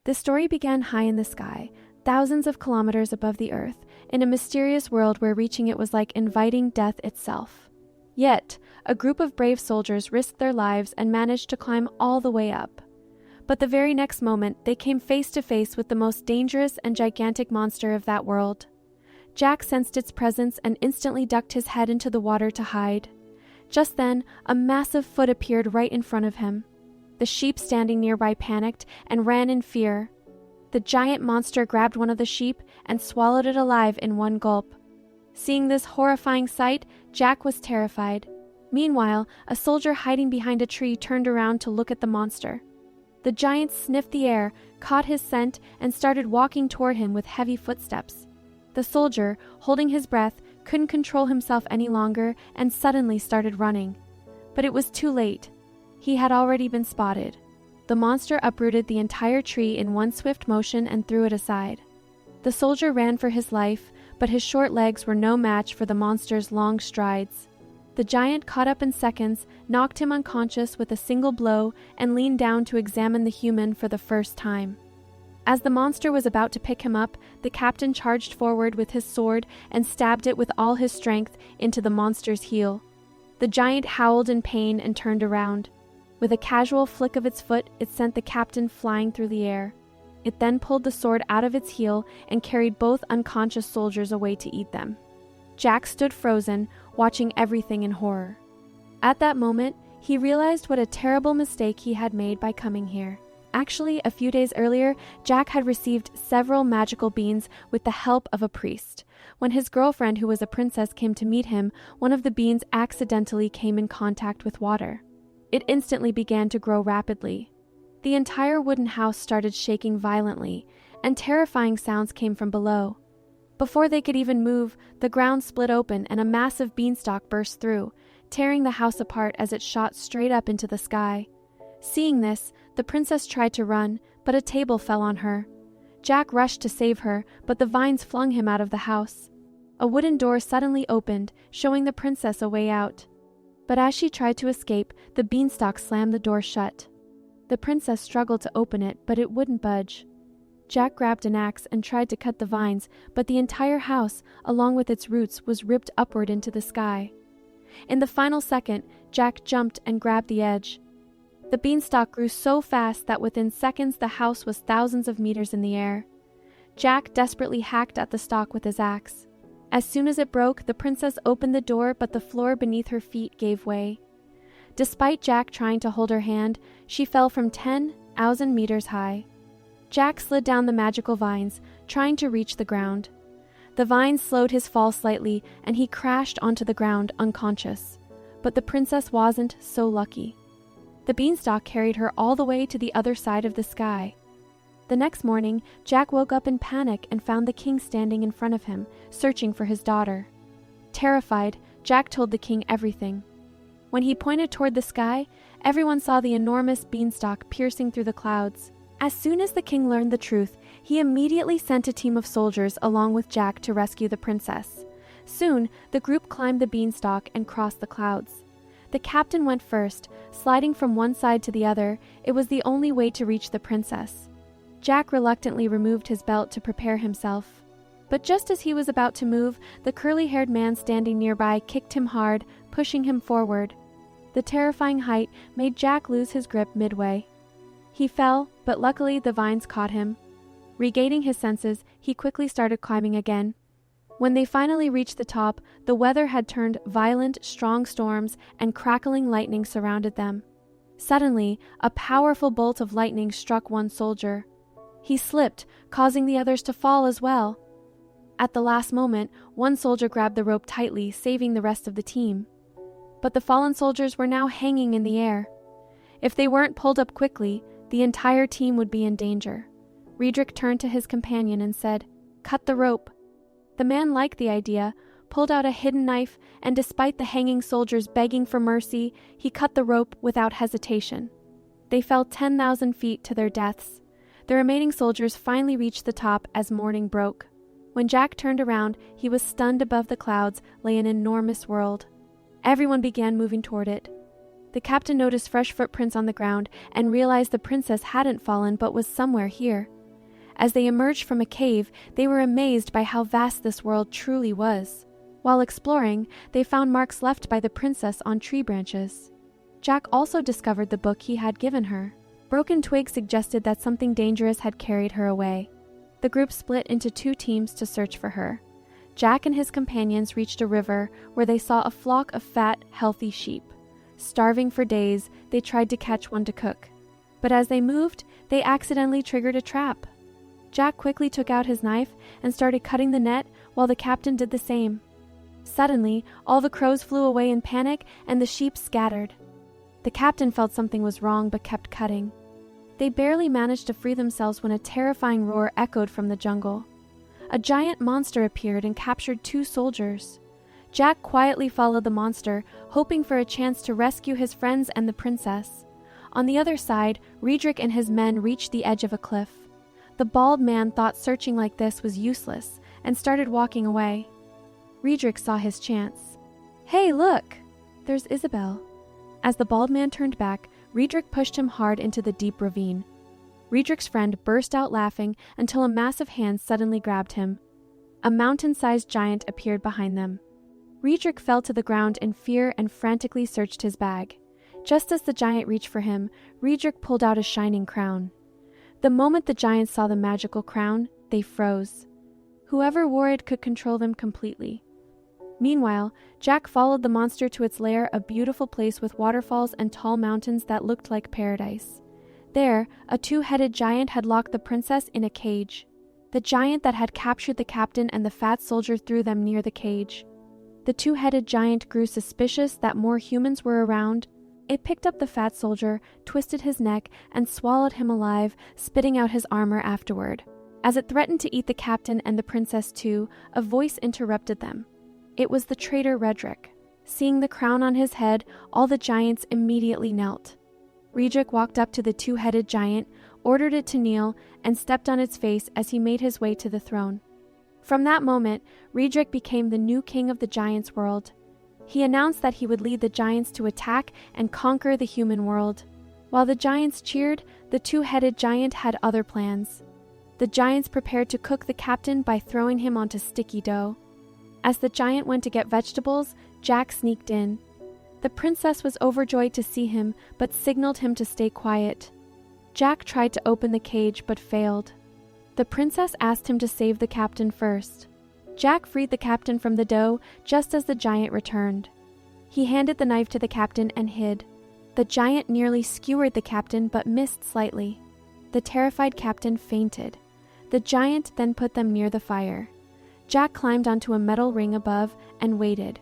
The story began high in the sky, thousands of kilometers above the earth, in a mysterious world where reaching it was like inviting death itself. Yet, a group of brave soldiers risked their lives and managed to climb all the way up. But the very next moment, they came face to face with the most dangerous and gigantic monster of that world. Jack sensed its presence and instantly ducked his head into the water to hide. Just then, a massive foot appeared right in front of him. The sheep standing nearby panicked and ran in fear. The giant monster grabbed one of the sheep and swallowed it alive in one gulp. Seeing this horrifying sight, Jack was terrified. Meanwhile, a soldier hiding behind a tree turned around to look at the monster. The giant sniffed the air, caught his scent, and started walking toward him with heavy footsteps. The soldier, holding his breath, couldn't control himself any longer and suddenly started running. But it was too late. He had already been spotted. The monster uprooted the entire tree in one swift motion and threw it aside. The soldier ran for his life, but his short legs were no match for the monster's long strides. The giant caught up in seconds, knocked him unconscious with a single blow, and leaned down to examine the human for the first time. As the monster was about to pick him up, the captain charged forward with his sword and stabbed it with all his strength into the monster's heel. The giant howled in pain and turned around. With a casual flick of its foot, it sent the captain flying through the air. It then pulled the sword out of its heel and carried both unconscious soldiers away to eat them. Jack stood frozen, watching everything in horror. At that moment, he realized what a terrible mistake he had made by coming here. Actually, a few days earlier, Jack had received several magical beans with the help of a priest. When his girlfriend, who was a princess, came to meet him, one of the beans accidentally came in contact with water. It instantly began to grow rapidly. The entire wooden house started shaking violently, and terrifying sounds came from below. Before they could even move, the ground split open and a massive beanstalk burst through, tearing the house apart as it shot straight up into the sky. Seeing this, the princess tried to run, but a table fell on her. Jack rushed to save her, but the vines flung him out of the house. A wooden door suddenly opened, showing the princess a way out. But as she tried to escape, the beanstalk slammed the door shut. The princess struggled to open it, but it wouldn't budge. Jack grabbed an axe and tried to cut the vines, but the entire house, along with its roots, was ripped upward into the sky. In the final second, Jack jumped and grabbed the edge. The beanstalk grew so fast that within seconds the house was thousands of meters in the air. Jack desperately hacked at the stalk with his axe. As soon as it broke, the princess opened the door, but the floor beneath her feet gave way. Despite Jack trying to hold her hand, she fell from 10,000 meters high. Jack slid down the magical vines, trying to reach the ground. The vines slowed his fall slightly, and he crashed onto the ground unconscious. But the princess wasn't so lucky. The beanstalk carried her all the way to the other side of the sky. The next morning, Jack woke up in panic and found the king standing in front of him, searching for his daughter. Terrified, Jack told the king everything. When he pointed toward the sky, everyone saw the enormous beanstalk piercing through the clouds. As soon as the king learned the truth, he immediately sent a team of soldiers along with Jack to rescue the princess. Soon, the group climbed the beanstalk and crossed the clouds. The captain went first, sliding from one side to the other. It was the only way to reach the princess. Jack reluctantly removed his belt to prepare himself. But just as he was about to move, the curly-haired man standing nearby kicked him hard, pushing him forward. The terrifying height made Jack lose his grip midway. He fell, but luckily the vines caught him. Regaining his senses, he quickly started climbing again. When they finally reached the top, the weather had turned violent, strong storms, and crackling lightning surrounded them. Suddenly, a powerful bolt of lightning struck one soldier. He slipped, causing the others to fall as well. At the last moment, one soldier grabbed the rope tightly, saving the rest of the team. But the fallen soldiers were now hanging in the air. If they weren't pulled up quickly, the entire team would be in danger. Riedrich turned to his companion and said, "Cut the rope." The man liked the idea, pulled out a hidden knife, and despite the hanging soldiers begging for mercy, he cut the rope without hesitation. They fell 10,000 feet to their deaths. The remaining soldiers finally reached the top as morning broke. When Jack turned around, he was stunned. Above the clouds lay an enormous world. Everyone began moving toward it. The captain noticed fresh footprints on the ground and realized the princess hadn't fallen but was somewhere here. As they emerged from a cave, they were amazed by how vast this world truly was. While exploring, they found marks left by the princess on tree branches. Jack also discovered the book he had given her. Broken twigs suggested that something dangerous had carried her away. The group split into 2 teams to search for her. Jack and his companions reached a river where they saw a flock of fat, healthy sheep. Starving for days, they tried to catch one to cook. But as they moved, they accidentally triggered a trap. Jack quickly took out his knife and started cutting the net while the captain did the same. Suddenly, all the crows flew away in panic and the sheep scattered. The captain felt something was wrong but kept cutting. They barely managed to free themselves when a terrifying roar echoed from the jungle. A giant monster appeared and captured 2 soldiers. Jack quietly followed the monster, hoping for a chance to rescue his friends and the princess. On the other side, Riedrich and his men reached the edge of a cliff. The bald man thought searching like this was useless and started walking away. Riedrich saw his chance. "Hey, look! There's Isabel." As the bald man turned back, Riedrich pushed him hard into the deep ravine. Riedrich's friend burst out laughing until a massive hand suddenly grabbed him. A mountain-sized giant appeared behind them. Riedrich fell to the ground in fear and frantically searched his bag. Just as the giant reached for him, Riedrich pulled out a shining crown. The moment the giants saw the magical crown, they froze. Whoever wore it could control them completely. Meanwhile, Jack followed the monster to its lair, a beautiful place with waterfalls and tall mountains that looked like paradise. There, a 2-headed giant had locked the princess in a cage. The giant that had captured the captain and the fat soldier threw them near the cage. The 2-headed giant grew suspicious that more humans were around. It picked up the fat soldier, twisted his neck, and swallowed him alive, spitting out his armor afterward. As it threatened to eat the captain and the princess too, a voice interrupted them. It was the traitor Riedrich. Seeing the crown on his head, all the giants immediately knelt. Riedrich walked up to the 2-headed giant, ordered it to kneel, and stepped on its face as he made his way to the throne. From that moment, Riedrich became the new king of the giants' world. He announced that he would lead the giants to attack and conquer the human world. While the giants cheered, the 2-headed giant had other plans. The giants prepared to cook the captain by throwing him onto sticky dough. As the giant went to get vegetables, Jack sneaked in. The princess was overjoyed to see him, but signaled him to stay quiet. Jack tried to open the cage, but failed. The princess asked him to save the captain first. Jack freed the captain from the dough just as the giant returned. He handed the knife to the captain and hid. The giant nearly skewered the captain, but missed slightly. The terrified captain fainted. The giant then put them near the fire. Jack climbed onto a metal ring above and waited.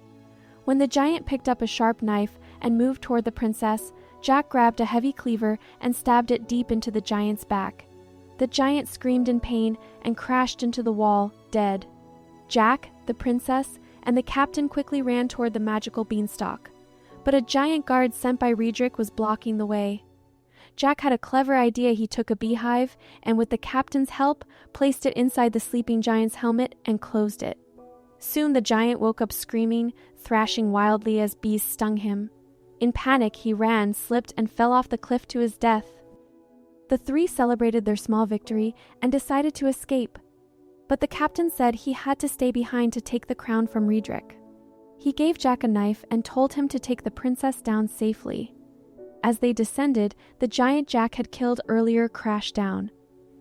When the giant picked up a sharp knife and moved toward the princess, Jack grabbed a heavy cleaver and stabbed it deep into the giant's back. The giant screamed in pain and crashed into the wall, dead. Jack, the princess, and the captain quickly ran toward the magical beanstalk. But a giant guard sent by Riedrich was blocking the way. Jack had a clever idea. He took a beehive and, with the captain's help, placed it inside the sleeping giant's helmet and closed it. Soon the giant woke up screaming, thrashing wildly as bees stung him. In panic, he ran, slipped, and fell off the cliff to his death. The 3 celebrated their small victory and decided to escape. But the captain said he had to stay behind to take the crown from Riedrich. He gave Jack a knife and told him to take the princess down safely. As they descended, the giant Jack had killed earlier crashed down.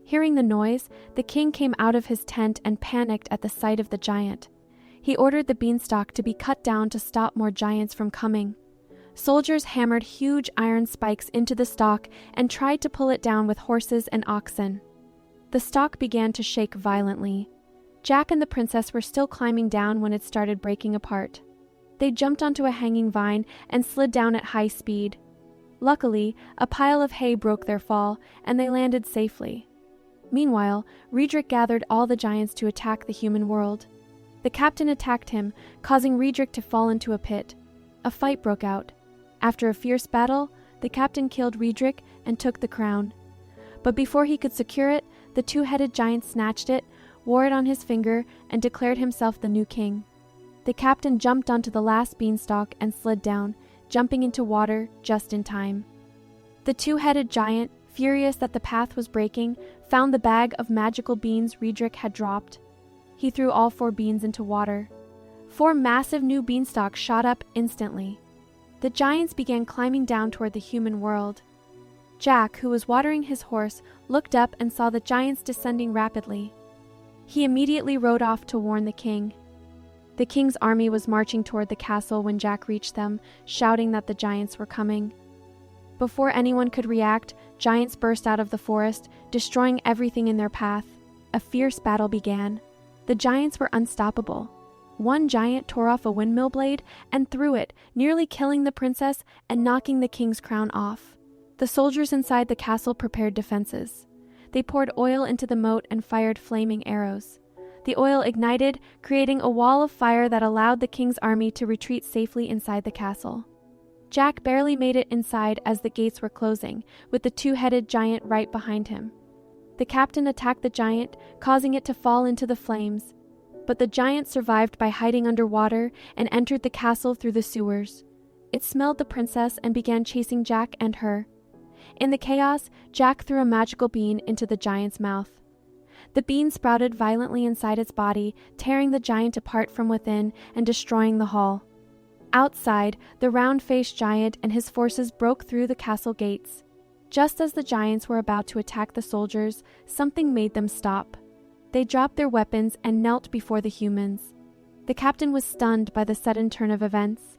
Hearing the noise, the king came out of his tent and panicked at the sight of the giant. He ordered the beanstalk to be cut down to stop more giants from coming. Soldiers hammered huge iron spikes into the stalk and tried to pull it down with horses and oxen. The stalk began to shake violently. Jack and the princess were still climbing down when it started breaking apart. They jumped onto a hanging vine and slid down at high speed. Luckily, a pile of hay broke their fall, and they landed safely. Meanwhile, Riedrich gathered all the giants to attack the human world. The captain attacked him, causing Riedrich to fall into a pit. A fight broke out. After a fierce battle, the captain killed Riedrich and took the crown. But before he could secure it, the 2-headed giant snatched it, wore it on his finger, and declared himself the new king. The captain jumped onto the last beanstalk and slid down, jumping into water just in time. The 2-headed giant, furious that the path was breaking, found the bag of magical beans Riedrich had dropped. He threw all 4 beans into water. 4 massive new beanstalks shot up instantly. The giants began climbing down toward the human world. Jack, who was watering his horse, looked up and saw the giants descending rapidly. He immediately rode off to warn the king. The king's army was marching toward the castle when Jack reached them, shouting that the giants were coming. Before anyone could react, giants burst out of the forest, destroying everything in their path. A fierce battle began. The giants were unstoppable. One giant tore off a windmill blade and threw it, nearly killing the princess and knocking the king's crown off. The soldiers inside the castle prepared defenses. They poured oil into the moat and fired flaming arrows. The oil ignited, creating a wall of fire that allowed the king's army to retreat safely inside the castle. Jack barely made it inside as the gates were closing, with the 2-headed giant right behind him. The captain attacked the giant, causing it to fall into the flames. But the giant survived by hiding underwater and entered the castle through the sewers. It smelled the princess and began chasing Jack and her. In the chaos, Jack threw a magical bean into the giant's mouth. The bean sprouted violently inside its body, tearing the giant apart from within and destroying the hall. Outside, the round-faced giant and his forces broke through the castle gates. Just as the giants were about to attack the soldiers, something made them stop. They dropped their weapons and knelt before the humans. The captain was stunned by the sudden turn of events.